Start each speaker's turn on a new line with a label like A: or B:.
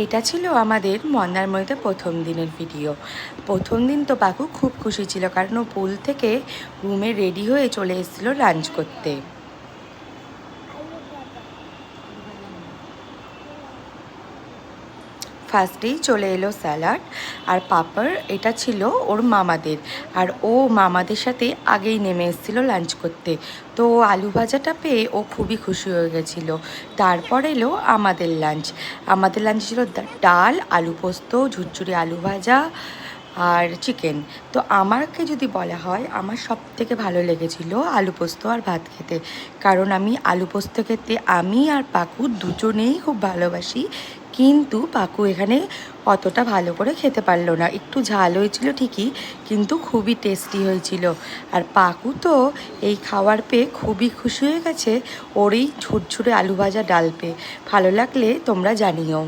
A: এটা ছিল আমাদের মন্দারমণিতে প্রথম দিনের ভিডিও। প্রথম দিন তো পাকু খুব খুশি ছিল, কারণ ও পুল থেকে রুমে রেডি হয়ে চলে এসেছিলো লাঞ্চ করতে। ফার্স্টেই চলে এলো স্যালাড আর পাঁপড়। এটা ছিল ওর মামাদের, আর ও মামাদের সাথে আগেই নেমে এসেছিলো লাঞ্চ করতে। তো আলু ভাজাটা পেয়ে ও খুবই খুশি হয়ে গেছিলো। তারপর এলো আমাদের লাঞ্চ। আমাদের লাঞ্চ ছিল ডাল, আলু পোস্ত, ঝুরঝুরি আলু ভাজা আর চিকেন। তো আমাকে যদি বলা হয়, আমার সব থেকে ভালো লেগেছিল আলু পোস্ত আর ভাত খেতে, কারণ আমি আলু পোস্ত খেতে আমি আর পাকু দুজনেই খুব ভালোবাসি। কিন্তু পাকু এখানে অতটা ভালো করে খেতে পারলো না। একটু ঝাল হয়েছিল ঠিকই, কিন্তু খুবই টেস্টি হয়েছিল। আর পাকু তো এই খাবার পেয়ে খুবই খুশি হয়ে গেছে, ওর এই ঝুরঝুরে আলু ভাজা ডাল পেয়ে। ভালো লাগলে তোমরা জানিও।